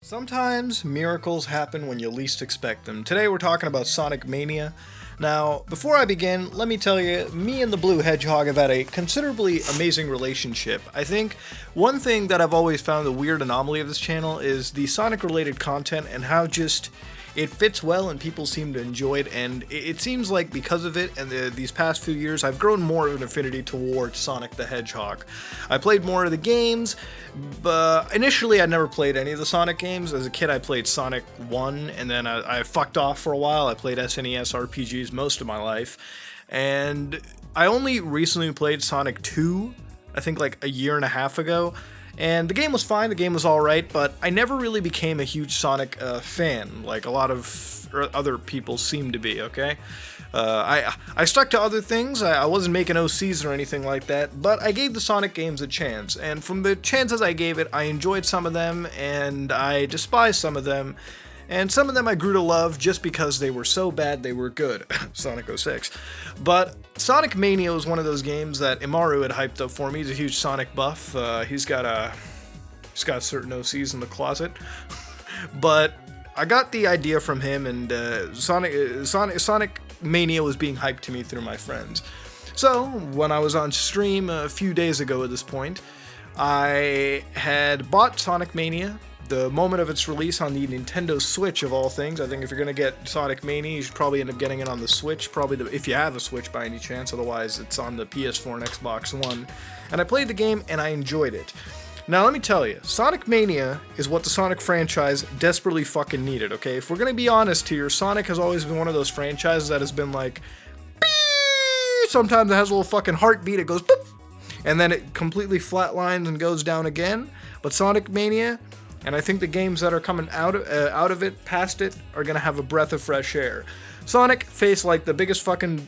Sometimes miracles happen when you least expect them. Today we're talking about Sonic Mania. Now, before I begin, let me tell you, me and the Blue Hedgehog have had a considerably amazing relationship. I think one thing that I've always found the weird anomaly of this channel is the Sonic-related content and how just it fits well and people seem to enjoy it, and it seems like because of it and these past few years I've grown more of an affinity towards Sonic the Hedgehog. I played more of the games, but initially I never played any of the Sonic games. As a kid I played Sonic 1 and then I fucked off for a while. I played SNES RPGs most of my life, and I only recently played Sonic 2, I think like a year and a half ago. And the game was fine, the game was alright, but I never really became a huge Sonic fan, like a lot of other people seem to be, okay? I stuck to other things, I wasn't making OCs or anything like that, but I gave the Sonic games a chance, and from the chances I gave it, I enjoyed some of them, and I despised some of them, and some of them I grew to love just because they were so bad they were good. Sonic 06. But Sonic Mania was one of those games that Imaru had hyped up for me. He's a huge Sonic buff. He's got certain OCs in the closet. But I got the idea from him, and Sonic Mania was being hyped to me through my friends. So when I was on stream a few days ago at this point, I had bought Sonic Mania the moment of its release on the Nintendo Switch, of all things. I think if you're going to get Sonic Mania, you should probably end up getting it on the Switch, if you have a Switch by any chance, otherwise it's on the PS4 and Xbox One. And I played the game and I enjoyed it. Now let me tell you, Sonic Mania is what the Sonic franchise desperately fucking needed, okay? If we're going to be honest here, Sonic has always been one of those franchises that has been like, beep! Sometimes it has a little fucking heartbeat, it goes boop, and then it completely flatlines and goes down again. But Sonic Mania, and I think the games that are coming out of it, past it, are gonna have a breath of fresh air. Sonic faced like the biggest fucking,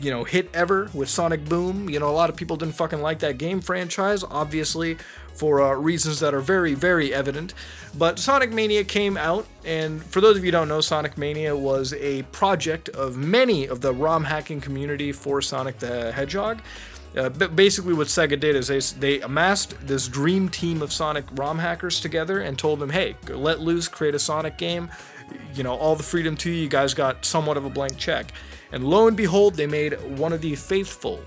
hit ever with Sonic Boom. A lot of people didn't fucking like that game franchise, obviously, for reasons that are very, very evident. But Sonic Mania came out, and for those of you who don't know, Sonic Mania was a project of many of the ROM hacking community for Sonic the Hedgehog. Basically what Sega did is they amassed this dream team of Sonic ROM hackers together and told them, hey, let loose, create a Sonic game, all the freedom to you, you guys got somewhat of a blank check. And lo and behold, they made one of the faithful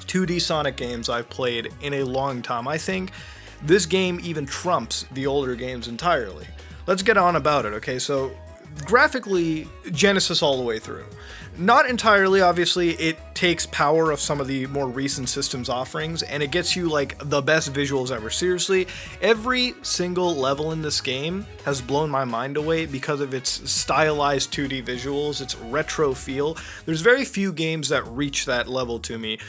2D Sonic games I've played in a long time. I think this game even trumps the older games entirely. Let's get on about it, okay? So, graphically, Genesis all the way through. Not entirely, obviously, it takes power of some of the more recent systems offerings, and it gets you, like, the best visuals ever. Seriously, every single level in this game has blown my mind away because of its stylized 2D visuals, its retro feel. There's very few games that reach that level to me.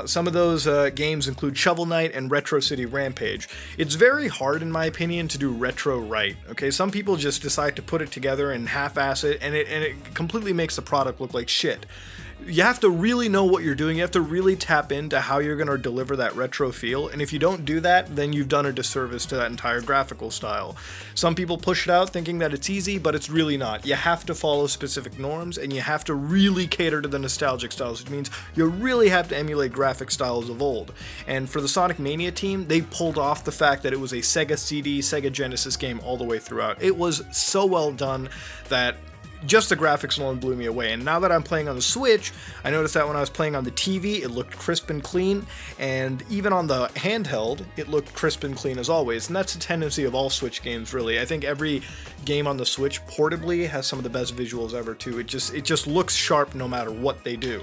Some of those games include Shovel Knight and Retro City Rampage. It's very hard, in my opinion, to do retro right, okay? Some people just decide to put it together and half-ass it, and it completely makes the product look like shit. You have to really know what you're doing. You have to really tap into how you're going to deliver that retro feel, and if you don't do that, then you've done a disservice to that entire graphical style. Some people push it out thinking that it's easy, but it's really not. You have to follow specific norms, and you have to really cater to the nostalgic styles, which means you really have to emulate graphic styles of old. And for the Sonic Mania team, they pulled off the fact that it was a Sega CD, Sega Genesis game all the way throughout. It was so well done that just the graphics alone blew me away. And now that I'm playing on the Switch, I noticed that when I was playing on the TV, it looked crisp and clean, and even on the handheld, it looked crisp and clean as always. And that's a tendency of all Switch games, really. I think every game on the Switch portably has some of the best visuals ever, too. It just looks sharp no matter what they do.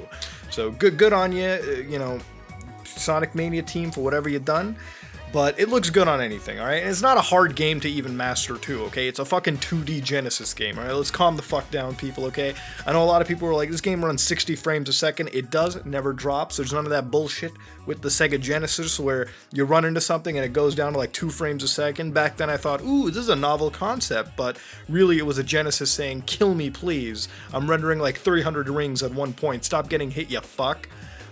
So good on you, Sonic Mania team, for whatever you've done. But it looks good on anything, alright? And it's not a hard game to even master, too, okay? It's a fucking 2D Genesis game, alright? Let's calm the fuck down, people, okay? I know a lot of people are like, this game runs 60 frames a second. It does, it never drops. There's none of that bullshit with the Sega Genesis where you run into something and it goes down to like 2 frames a second. Back then I thought, ooh, this is a novel concept, but really it was a Genesis saying, kill me, please. I'm rendering like 300 rings at one point. Stop getting hit, you fuck.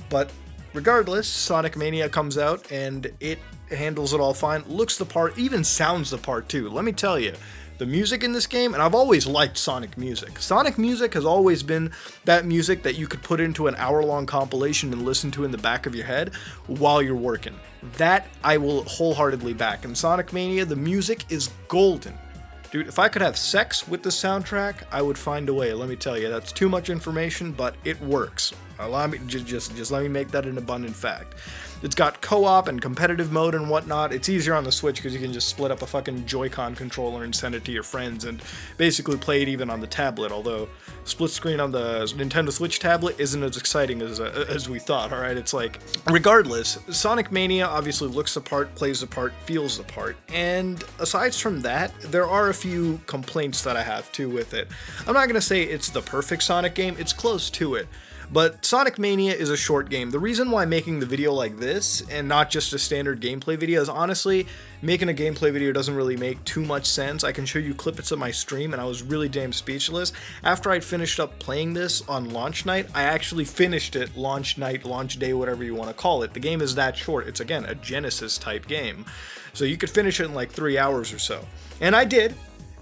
But regardless, Sonic Mania comes out and it handles it all fine, looks the part, even sounds the part too. Let me tell you, the music in this game, and I've always liked Sonic music. Sonic music has always been that music that you could put into an hour-long compilation and listen to in the back of your head while you're working. That I will wholeheartedly back. In Sonic Mania, the music is golden. Dude, if I could have sex with the soundtrack, I would find a way. Let me tell you, that's too much information, but it works. Allow me, just let me make that an abundant fact. It's got co-op and competitive mode and whatnot. It's easier on the Switch because you can just split up a fucking Joy-Con controller and send it to your friends and basically play it even on the tablet, although split screen on the Nintendo Switch tablet isn't as exciting as we thought, alright? It's like, regardless, Sonic Mania obviously looks the part, plays the part, feels the part, and aside from that, there are a few complaints that I have too with it. I'm not going to say it's the perfect Sonic game, it's close to it. But Sonic Mania is a short game. The reason why I'm making the video like this, and not just a standard gameplay video, is honestly, making a gameplay video doesn't really make too much sense. I can show you clips of my stream, and I was really damn speechless. After I'd finished up playing this on launch night, I actually finished it launch night, launch day, whatever you want to call it. The game is that short. It's, again, a Genesis type game. So you could finish it in like 3 hours or so. And I did.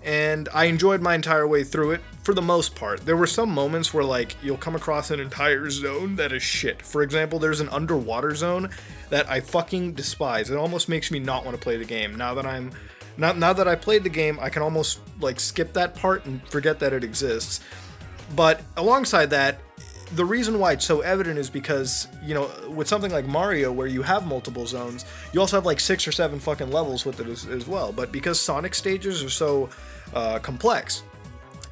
And I enjoyed my entire way through it, for the most part. There were some moments where, like, you'll come across an entire zone that is shit. For example, there's an underwater zone that I fucking despise. It almost makes me not want to play the game. Now that I played the game, I can almost, like, skip that part and forget that it exists. But alongside that, the reason why it's so evident is because, you know, with something like Mario where you have multiple zones, you also have like 6 or 7 fucking levels with it as well. But because Sonic stages are so complex,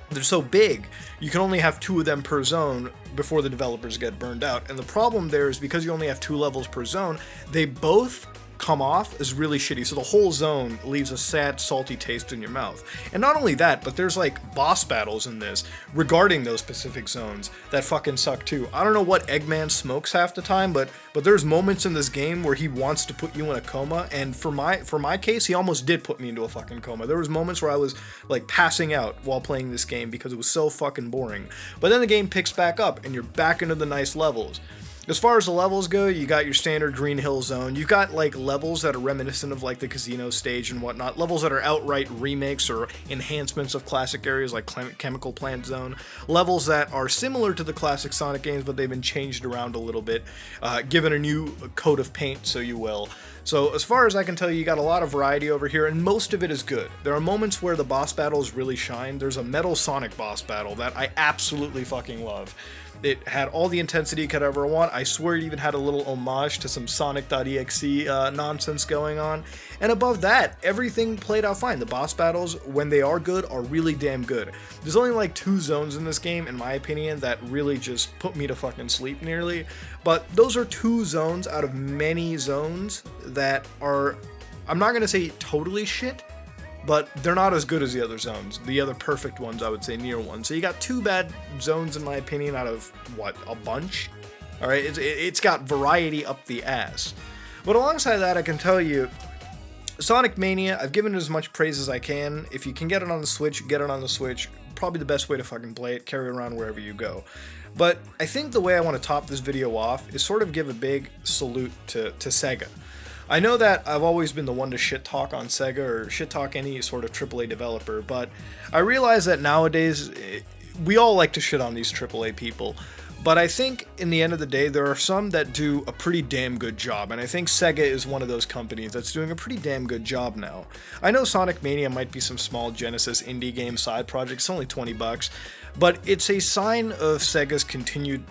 they're so big, you can only have 2 of them per zone before the developers get burned out. And the problem there is because you only have 2 levels per zone, they both come off is really shitty, so the whole zone leaves a sad, salty taste in your mouth. And not only that, but there's like boss battles in this regarding those specific zones that fucking suck too. I don't know what Eggman smokes half the time, but there's moments in this game where he wants to put you in a coma, and for my case, he almost did put me into a fucking coma. There was moments where I was like passing out while playing this game because it was so fucking boring. But then the game picks back up and you're back into the nice levels. As far as the levels go, you got your standard Green Hill Zone. You've got like levels that are reminiscent of like the casino stage and whatnot. Levels that are outright remakes or enhancements of classic areas like Chemical Plant Zone. Levels that are similar to the classic Sonic games, but they've been changed around a little bit, given a new coat of paint, so you will. So as far as I can tell you got a lot of variety over here, and most of it is good. There are moments where the boss battles really shine. There's a Metal Sonic boss battle that I absolutely fucking love. It had all the intensity you could ever want. I swear it even had a little homage to some Sonic.exe nonsense going on. And above that, everything played out fine. The boss battles, when they are good, are really damn good. There's only like 2 zones in this game, in my opinion, that really just put me to fucking sleep nearly. But those are 2 zones out of many zones that are, I'm not going to say totally shit, but they're not as good as the other zones. The other perfect ones, I would say, near ones. So you got 2 bad zones, in my opinion, out of, what, a bunch? Alright, it's got variety up the ass. But alongside that, I can tell you, Sonic Mania, I've given it as much praise as I can. If you can get it on the Switch, get it on the Switch. Probably the best way to fucking play it, carry it around wherever you go. But I think the way I want to top this video off is sort of give a big salute to Sega. I know that I've always been the one to shit talk on Sega or shit talk any sort of AAA developer, but I realize that nowadays we all like to shit on these AAA people. But I think in the end of the day, there are some that do a pretty damn good job, and I think Sega is one of those companies that's doing a pretty damn good job now. I know Sonic Mania might be some small Genesis indie game side project, it's only $20, but it's a sign of Sega's continued,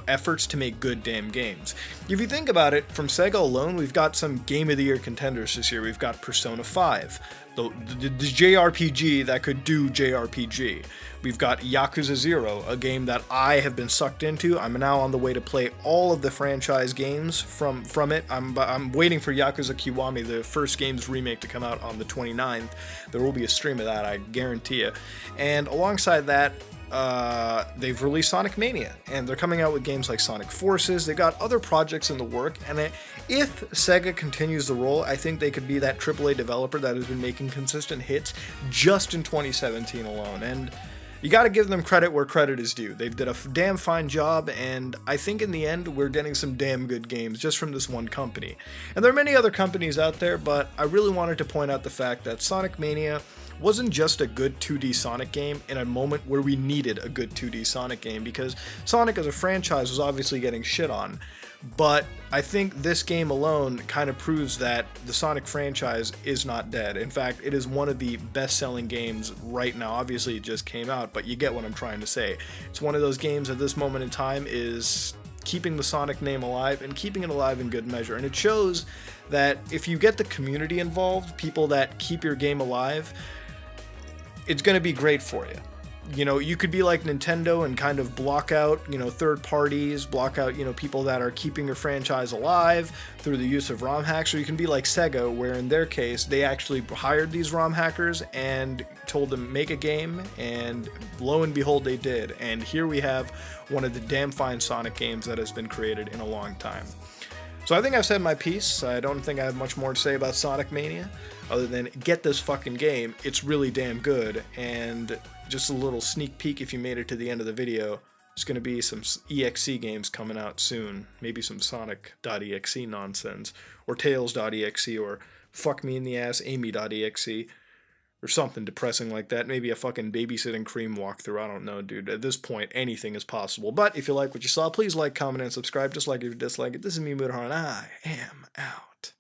efforts to make good damn games. If you think about it, from Sega alone, we've got some Game of the Year contenders this year. We've got Persona 5, the JRPG that could do JRPG. We've got Yakuza 0, a game that I have been sucked into. I'm now on the way to play all of the franchise games from it. I'm waiting for Yakuza Kiwami, the first game's remake, to come out on the 29th. There will be a stream of that, I guarantee you. And alongside that, they've released Sonic Mania, and they're coming out with games like Sonic Forces. They've got other projects in the work, and if Sega continues the role, I think they could be that AAA developer that has been making consistent hits just in 2017 alone. And you got to give them credit where credit is due. They did a damn fine job, and I think in the end we're getting some damn good games just from this one company. And there are many other companies out there, but I really wanted to point out the fact that Sonic Mania wasn't just a good 2D Sonic game in a moment where we needed a good 2D Sonic game, because Sonic as a franchise was obviously getting shit on. But I think this game alone kind of proves that the Sonic franchise is not dead. In fact, it is one of the best-selling games right now. Obviously, it just came out, but you get what I'm trying to say. It's one of those games at this moment in time is keeping the Sonic name alive, and keeping it alive in good measure. And it shows that if you get the community involved, people that keep your game alive, it's going to be great for you. You know, you could be like Nintendo and kind of block out, you know, third parties, block out, you know, people that are keeping your franchise alive through the use of ROM hacks, or you can be like Sega, where in their case, they actually hired these ROM hackers and told them make a game, and lo and behold, they did. And here we have one of the damn fine Sonic games that has been created in a long time. So I think I've said my piece. I don't think I have much more to say about Sonic Mania, other than get this fucking game. It's really damn good, and just a little sneak peek if you made it to the end of the video, there's going to be some EXE games coming out soon. Maybe some Sonic.exe nonsense, or Tails.exe, or fuck me in the ass Amy.exe, or something depressing like that. Maybe a fucking babysitting cream walkthrough. I don't know, dude. At this point, anything is possible. But if you like what you saw, please like, comment, and subscribe. Just like if you dislike it. This is me, Moodhar, and I am out.